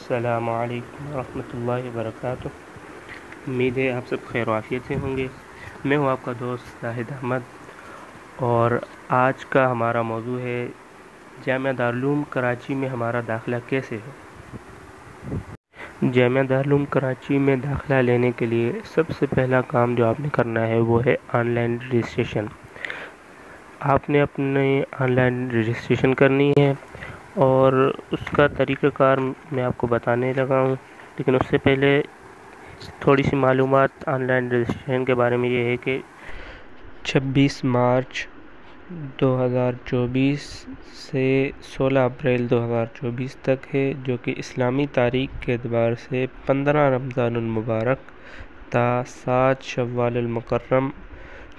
السلام علیکم ورحمۃ اللہ وبرکاتہ۔ امید ہے آپ سب خیر و عافیت سے ہوں گے۔ میں ہوں آپ کا دوست زاہد احمد، اور آج کا ہمارا موضوع ہے جامعہ دارالعلوم کراچی میں ہمارا داخلہ کیسے ہے۔ جامعہ دارالعلوم کراچی میں داخلہ لینے کے لیے سب سے پہلا کام جو آپ نے کرنا ہے وہ ہے آن لائن رجسٹریشن۔ آپ نے اپنے آن لائن رجسٹریشن کرنی ہے، اور اس کا طریقہ کار میں آپ کو بتانے لگا ہوں، لیکن اس سے پہلے تھوڑی سی معلومات آن لائن رجسٹریشن کے بارے میں یہ ہے کہ 26 مارچ 2024 سے 16 اپریل 2024 تک ہے، جو کہ اسلامی تاریخ کے اعتبار سے 15 رمضان المبارک تا 7 شوال المکرم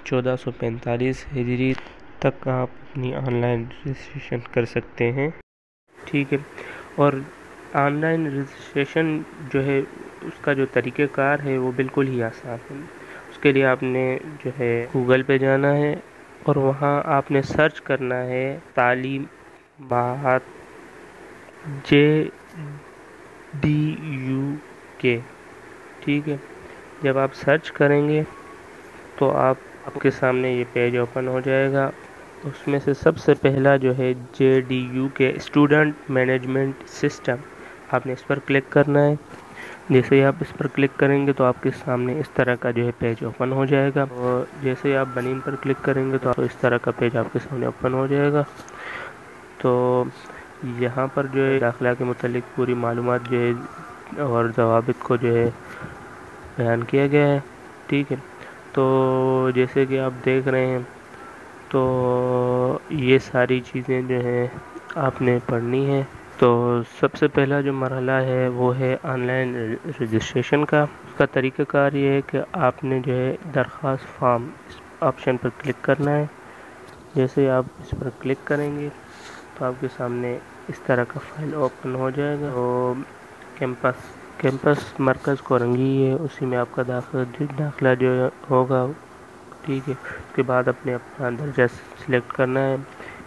1445 ہجری تک آپ اپنی آن لائن رجسٹریشن کر سکتے ہیں، ٹھیک ہے۔ اور آن لائن رجسٹریشن جو ہے اس کا جو طریقہ کار ہے وہ بالکل ہی آسان ہے۔ اس کے لیے آپ نے جو ہے گوگل پہ جانا ہے، اور وہاں آپ نے سرچ کرنا ہے تعلیمات JDUK، ٹھیک ہے۔ جب آپ سرچ کریں گے تو آپ کے سامنے یہ پیج اوپن ہو جائے گا۔ اس میں سے سب سے پہلا جو ہے JDUK اسٹوڈنٹ مینجمنٹ سسٹم، آپ نے اس پر کلک کرنا ہے۔ جیسے ہی آپ اس پر کلک کریں گے تو آپ کے سامنے اس طرح کا جو ہے پیج اوپن ہو جائے گا، اور جیسے ہی آپ بنیم پر کلک کریں گے تو اس طرح کا پیج آپ کے سامنے اوپن ہو جائے گا۔ تو یہاں پر جو ہے داخلہ کے متعلق پوری معلومات جو ہے اور ضوابط کو جو ہے بیان کیا گیا ہے، ٹھیک ہے۔ تو جیسے کہ آپ دیکھ رہے ہیں، تو یہ ساری چیزیں جو ہیں آپ نے پڑھنی ہے۔ تو سب سے پہلا جو مرحلہ ہے وہ ہے آن لائن رجسٹریشن کا۔ اس کا طریقہ کار یہ ہے کہ آپ نے جو ہے درخواست فارم اس آپشن پر کلک کرنا ہے۔ جیسے آپ اس پر کلک کریں گے تو آپ کے سامنے اس طرح کا فائل اوپن ہو جائے گا۔ تو کیمپس مرکز کورنگی ہے، اسی میں آپ کا داخلہ جو ہوگا، ٹھیک ہے۔ اس کے بعد اپنا درجہ سلیکٹ کرنا ہے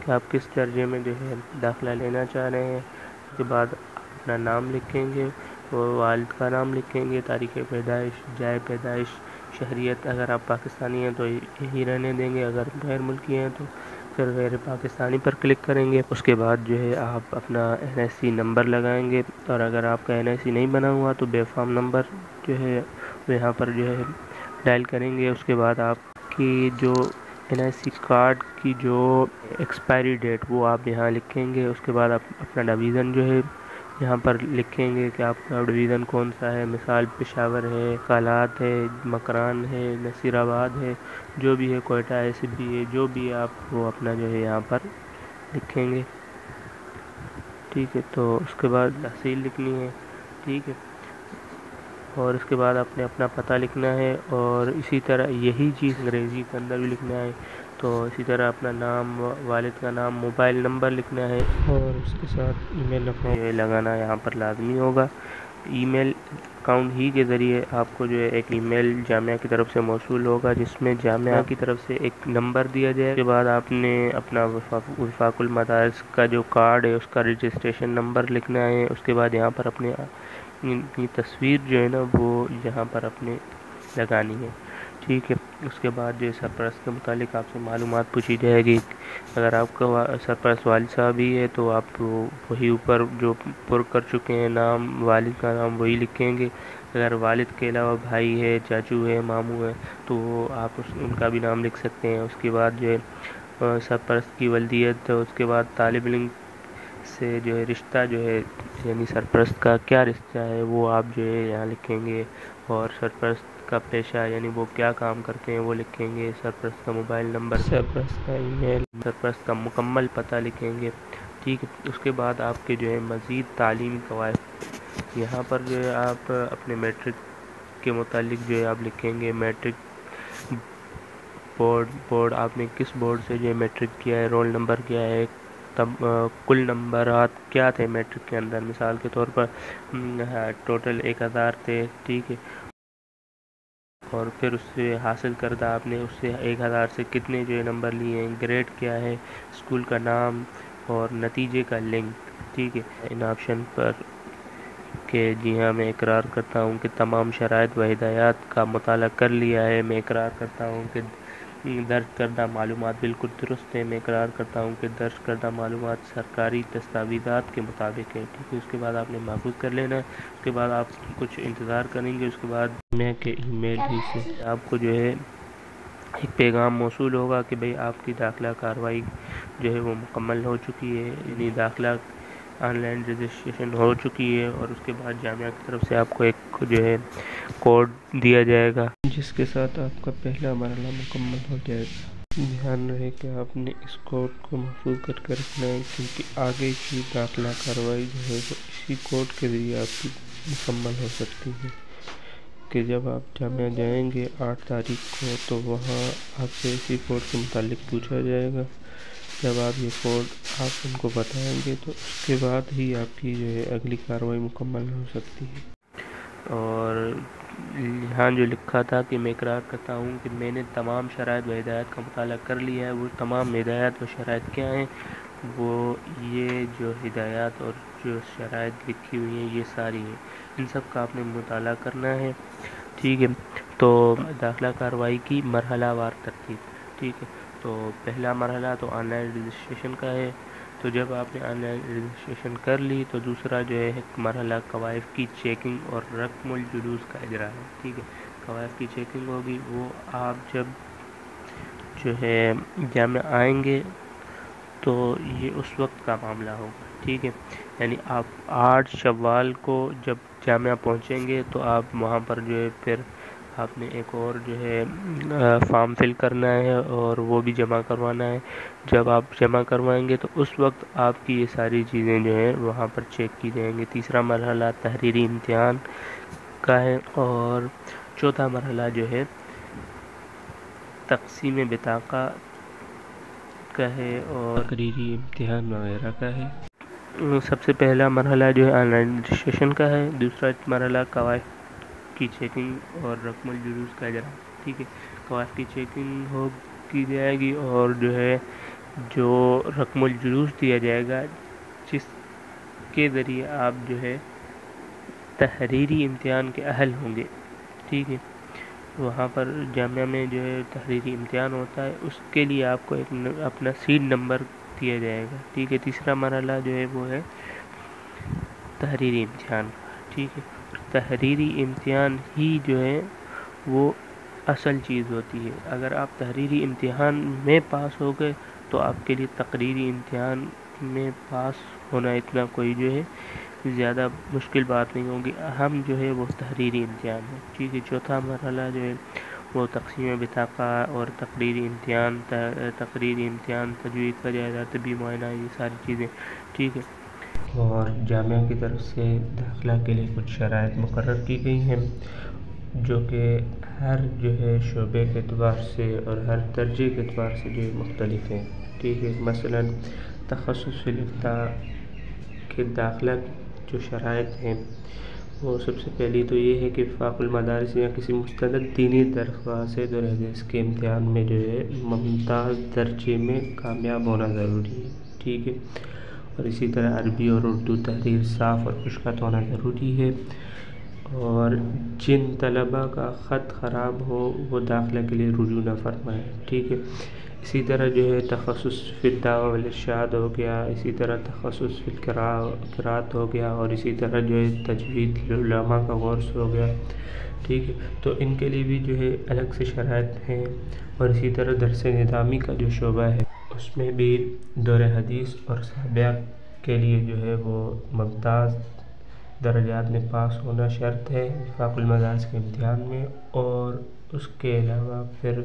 کہ آپ کس درجے میں جو ہے داخلہ لینا چاہ رہے ہیں۔ اس کے بعد آپ اپنا نام لکھیں گے، والد کا نام لکھیں گے، تاریخ پیدائش، جائے پیدائش، شہریت، اگر آپ پاکستانی ہیں تو یہی رہنے دیں گے، اگر غیر ملکی ہیں تو پھر غیر پاکستانی پر کلک کریں گے۔ اس کے بعد جو ہے آپ اپنا NIC نمبر لگائیں گے، اور اگر آپ کا NIC نہیں بنا ہوا تو بے فارم نمبر جو ہے یہاں پر جو ہے ڈائل کریں گے۔ اس کے بعد آپ کی جو NIC کارڈ کی جو ایکسپائری ڈیٹ وہ آپ یہاں لکھیں گے۔ اس کے بعد آپ اپنا ڈویژن جو ہے یہاں پر لکھیں گے کہ آپ کا ڈویژن کون سا ہے، مثال پشاور ہے، کالات ہے، مکران ہے، نصیر آباد ہے، جو بھی ہے، کوئٹہ SB ہے، جو بھی ہے آپ وہ اپنا جو ہے یہاں پر لکھیں گے، ٹھیک ہے۔ تو اس کے بعد تحصیل لکھنی ہے، ٹھیک ہے، اور اس کے بعد آپ نے اپنا پتہ لکھنا ہے، اور اسی طرح یہی چیز انگریزی کے اندر بھی لکھنا ہے۔ تو اسی طرح اپنا نام، والد کا نام، موبائل نمبر لکھنا ہے، اور اس کے ساتھ ای میل لگانا یہاں پر لازمی ہوگا۔ ای میل اکاؤنٹ ہی کے ذریعے آپ کو جو ہے ایک ای میل جامعہ کی طرف سے موصول ہوگا، جس میں جامعہ کی طرف سے ایک نمبر دیا جائے۔ اس کے بعد آپ نے اپنا وفاق المدارس کا جو کارڈ ہے اس کا رجسٹریشن نمبر لکھنا ہے۔ اس کے بعد یہاں پر اپنے کی تصویر جو ہے نا وہ یہاں پر اپنے لگانی ہے، ٹھیک ہے۔ اس کے بعد جو سرپرست کے متعلق آپ سے معلومات پوچھی جائے گی۔ اگر آپ کا سرپرست والد صاحب ہی ہے تو آپ وہی اوپر جو پر کر چکے ہیں نام، والد کا نام وہی لکھیں گے۔ اگر والد کے علاوہ بھائی ہے، چاچو ہے، ماموں ہے تو آپ ان کا بھی نام لکھ سکتے ہیں۔ اس کے بعد جو ہے سرپرست کی ولدیت، اس کے بعد طالب علم سے جو ہے رشتہ جو ہے، یعنی سرپرست کا کیا رشتہ ہے وہ آپ جو ہے یہاں لکھیں گے، اور سرپرست کا پیشہ یعنی وہ کیا کام کرتے ہیں وہ لکھیں گے، سرپرست کا موبائل نمبر، سرپرست کا ای میل، سرپرست کا مکمل پتہ لکھیں گے، ٹھیک ہے۔ اس کے بعد آپ کے جو ہے مزید تعلیمی قواعد، یہاں پر جو ہے آپ اپنے میٹرک کے متعلق جو ہے آپ لکھیں گے، میٹرک بورڈ آپ نے کس بورڈ سے جو ہے میٹرک کیا ہے، رول نمبر کیا ہے، تب کل نمبرات کیا تھے میٹرک کے اندر، مثال کے طور پر ٹوٹل 1000 تھے، ٹھیک ہے، اور پھر اس سے حاصل کردہ آپ نے اس سے 1000 سے کتنے جو ہے نمبر لیے ہیں، گریڈ کیا ہے، اسکول کا نام اور نتیجے کا لنک، ٹھیک ہے۔ ان آپشن پر کہ جی ہاں میں اقرار کرتا ہوں کہ تمام شرائط و ہدایات کا مطالعہ کر لیا ہے، میں اقرار کرتا ہوں کہ درج کردہ معلومات بالکل درست ہیں، میں اقرار کرتا ہوں کہ درج کردہ معلومات سرکاری دستاویزات کے مطابق ہے، ٹھیک ہے۔ اس کے بعد آپ نے محفوظ کر لینا ہے، اس کے بعد آپ کچھ انتظار کریں گے، اس کے بعد میں کہ ای میل ہی سے آپ کو جو ہے ایک پیغام موصول ہوگا کہ بھئی آپ کی داخلہ کارروائی جو ہے وہ مکمل ہو چکی ہے، یعنی داخلہ آن لائن رجسٹریشن ہو چکی ہے، اور اس کے بعد جامعہ کی طرف سے آپ کو ایک جو ہے کوڈ دیا جائے گا جس کے ساتھ آپ کا پہلا مرحلہ مکمل ہو جائے گا۔ دھیان رہے کہ آپ نے اس کوڈ کو محفوظ کر کے رکھنا ہے، کیونکہ آگے کی داخلہ کارروائی جو ہے وہ اسی کوڈ کے ذریعے آپ کی مکمل ہو سکتی ہے، کہ جب آپ جامعہ جائیں گے 8 تاریخ کو تو وہاں آپ سے اسی کوڈ کے متعلق پوچھا جائے گا۔ جب آپ یہ کوڈ آپ ان کو بتائیں گے تو اس کے بعد ہی آپ کی جو ہے اگلی کارروائی مکمل ہو سکتی ہے۔ اور یہاں جو لکھا تھا کہ میں اقرار کرتا ہوں کہ میں نے تمام شرائط و ہدایات کا مطالعہ کر لیا ہے، وہ تمام ہدایات و شرائط کیا ہیں؟ وہ یہ جو ہدایات اور جو شرائط لکھی ہوئی ہیں یہ ساری ہیں، ان سب کا آپ نے مطالعہ کرنا ہے، ٹھیک ہے۔ تو داخلہ کارروائی کی مرحلہ وار ترتیب، ٹھیک ہے۔ تو پہلا مرحلہ تو آن لائن رجسٹریشن کا ہے، تو جب آپ نے آن لائن رجسٹریشن کر لی تو دوسرا جو ہے مرحلہ قوائف کی چیکنگ اور رقم الجلوس کا اجرا ہے، ٹھیک ہے۔ قوائف کی چیکنگ ہوگی، وہ آپ جب جو ہے جامعہ آئیں گے تو یہ اس وقت کا معاملہ ہوگا، ٹھیک ہے۔ یعنی آپ 8 شوال کو جب جامعہ پہنچیں گے تو آپ وہاں پر جو ہے پھر آپ نے ایک اور جو ہے فارم فل کرنا ہے اور وہ بھی جمع کروانا ہے۔ جب آپ جمع کروائیں گے تو اس وقت آپ کی یہ ساری چیزیں جو ہیں وہاں پر چیک کی جائیں گی۔ تیسرا مرحلہ تحریری امتحان کا ہے، اور چوتھا مرحلہ جو ہے تقسیم بطاقہ کا ہے اور تقریری امتحان وغیرہ کا ہے۔ سب سے پہلا مرحلہ جو ہے آن لائن رجسٹریشن کا ہے، دوسرا مرحلہ قوائف کی چیکنگ اور رقم الجلوس کا اجرا، ٹھیک ہے۔ قوائف کی چیکنگ کی جائے گی اور جو ہے جو رقم الجلوس دیا جائے گا جس کے ذریعے آپ جو ہے تحریری امتحان کے اہل ہوں گے، ٹھیک ہے۔ وہاں پر جامعہ میں جو ہے تحریری امتحان ہوتا ہے، اس کے لیے آپ کو ایک اپنا سیٹ نمبر دیا جائے گا، ٹھیک ہے۔ تیسرا مرحلہ جو ہے وہ ہے تحریری امتحان، ٹھیک ہے۔ تحریری امتحان ہی جو ہے وہ اصل چیز ہوتی ہے۔ اگر آپ تحریری امتحان میں پاس ہو گئے تو آپ کے لیے تقریری امتحان میں پاس ہونا اتنا کوئی جو ہے زیادہ مشکل بات نہیں ہوگی، اہم جو ہے وہ تحریری امتحان ہے، ٹھیک ہے۔ چوتھا مرحلہ جو ہے وہ تقسیم بطاقہ اور تقریری امتحان تجوید کا جائزہ، طبی معائنہ، یہ ساری چیزیں، ٹھیک ہے۔ اور جامعہ کی طرف سے داخلہ کے لیے کچھ شرائط مقرر کی گئی ہیں جو کہ ہر جو ہے شعبے کے اعتبار سے اور ہر درجے کے اعتبار سے جو ہے مختلف ہیں، ٹھیک ہے۔ مثلاً تخصص فی الافتاء کے داخلہ جو شرائط ہیں وہ سب سے پہلی تو یہ ہے کہ وفاق المدارس یا کسی مستند دینی درسگاہ سے اس کے امتحان میں جو ہے ممتاز درجے میں کامیاب ہونا ضروری ہے، ٹھیک ہے۔ اور اسی طرح عربی اور اردو تحریر صاف اور خوشخط ہونا ضروری ہے، اور جن طلباء کا خط خراب ہو وہ داخلہ کے لیے رجوع نہ فرمائیں، ٹھیک ہے۔ اسی طرح جو ہے تخصص فی الدعوہ والارشاد ہو گیا، اسی طرح تخصص فی القراءات ہو گیا، اور اسی طرح جو ہے تجوید علماء کا کورس ہو گیا، ٹھیک ہے۔ تو ان کے لیے بھی جو ہے الگ سے شرائط ہیں، اور اسی طرح درس نظامی کا جو شعبہ ہے اس میں بھی دور حدیث اور صحابہ کے لیے جو ہے وہ ممتاز درجات میں پاس ہونا شرط ہے وفاق المدارس کے امتحان میں، اور اس کے علاوہ پھر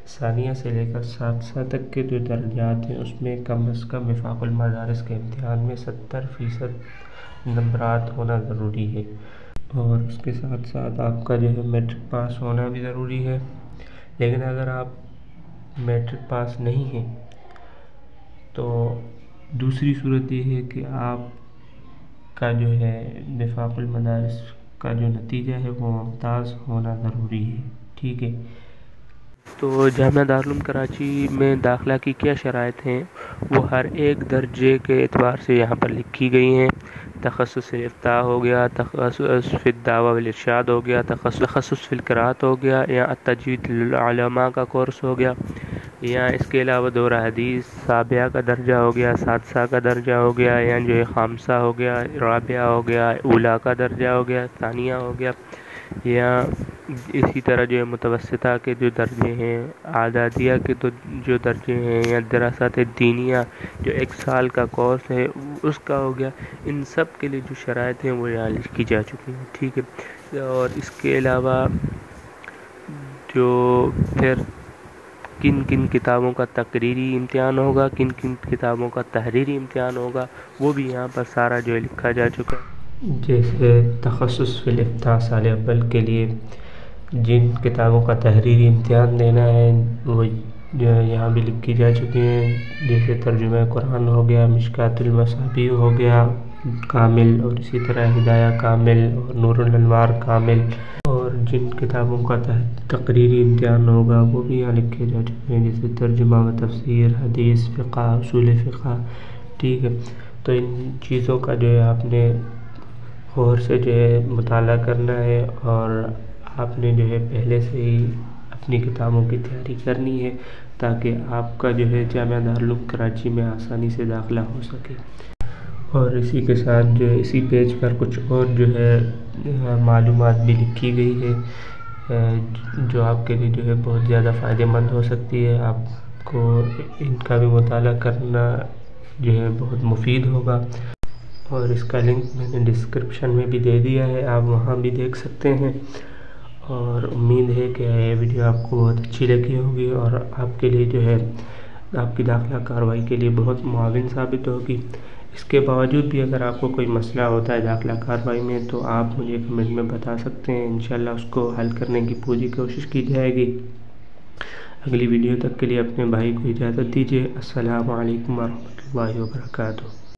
ثانیہ سے لے کر سادسہ تک کے جو درجات ہیں اس میں کم از کم وفاق المدارس کے امتحان میں 70% نمبرات ہونا ضروری ہے، اور اس کے ساتھ ساتھ آپ کا جو ہے میٹرک پاس ہونا بھی ضروری ہے۔ لیکن اگر آپ میٹرک پاس نہیں ہیں تو دوسری صورت یہ ہے کہ آپ کا جو ہے وفاق المدارس کا جو نتیجہ ہے وہ ممتاز ہونا ضروری ہے، ٹھیک ہے۔ تو جامعہ دارالعلوم کراچی میں داخلہ کی کیا شرائط ہیں وہ ہر ایک درجے کے اعتبار سے یہاں پر لکھی گئی ہیں۔ تخصص افتاء ہو گیا، تخصص فی الدعوہ والارشاد ہو گیا، تخصص فی القراءت ہو گیا، یا التجوید للعلماء کا کورس ہو گیا، یا اس کے علاوہ دورہ حدیث سابعہ کا درجہ ہو گیا، سادسہ کا درجہ ہو گیا، یا جو ہے خامسہ ہو گیا، رابعہ ہو گیا، اولیٰ کا درجہ ہو گیا، ثانیہ ہو گیا، یا اسی طرح جو ہے متوسطہ کے جو درجے ہیں، اعدادیہ کے جو درجے ہیں، یا دراسات دینیہ جو 1 سال کا کورس ہے اس کا ہو گیا۔ ان سب کے لیے جو شرائط ہیں وہ یہاں لکھی جا چکی ہیں، ٹھیک ہے۔ اور اس کے علاوہ جو پھر کن کن کتابوں کا تقریری امتحان ہوگا، کن کن کتابوں کا تحریری امتحان ہوگا، وہ بھی یہاں پر سارا جو ہے لکھا جا چکا ہے۔ جیسے تخصص فی الافتاء سال اول کے لیے جن کتابوں کا تحریری امتحان دینا ہے وہ جو ہے یہاں بھی لکھی جا چکی ہیں، جیسے ترجمہ قرآن ہو گیا، مشکوٰۃ المصابیح ہو گیا کامل، اور اسی طرح ہدایہ کامل اور نور الانوار کامل، اور جن کتابوں کا تقریری امتحان ہوگا وہ بھی یہاں لکھے جا چکے ہیں، جیسے ترجمہ و تفسیر، حدیث، فقہ، اصول فقہ، ٹھیک ہے۔ تو ان چیزوں کا جو ہے آپ نے غور سے جو ہے مطالعہ کرنا ہے، اور آپ نے جو ہے پہلے سے ہی اپنی کتابوں کی تیاری کرنی ہے تاکہ آپ کا جو ہے جامعہ دارالعلوم کراچی میں آسانی سے داخلہ ہو سکے۔ اور اسی کے ساتھ جو ہے اسی پیج پر کچھ اور جو ہے معلومات بھی لکھی گئی ہے جو آپ کے لیے جو ہے بہت زیادہ فائدہ مند ہو سکتی ہے، آپ کو ان کا بھی مطالعہ کرنا جو ہے بہت مفید ہوگا، اور اس کا لنک میں نے ڈسکرپشن میں بھی دے دیا ہے، آپ وہاں بھی دیکھ سکتے ہیں۔ اور امید ہے کہ یہ ویڈیو آپ کو بہت اچھی لگی ہوگی اور آپ کے لیے جو ہے آپ کی داخلہ کارروائی کے لیے بہت معاون ثابت ہوگی۔ اس کے باوجود بھی اگر آپ کو کوئی مسئلہ ہوتا ہے داخلہ کارروائی میں تو آپ مجھے کمنٹ میں بتا سکتے ہیں، انشاءاللہ اس کو حل کرنے کی پوری کوشش کی جائے گی۔ اگلی ویڈیو تک کے لیے اپنے بھائی کو اجازت دیجیے۔ السلام علیکم ورحمۃ اللہ وبرکاتہ۔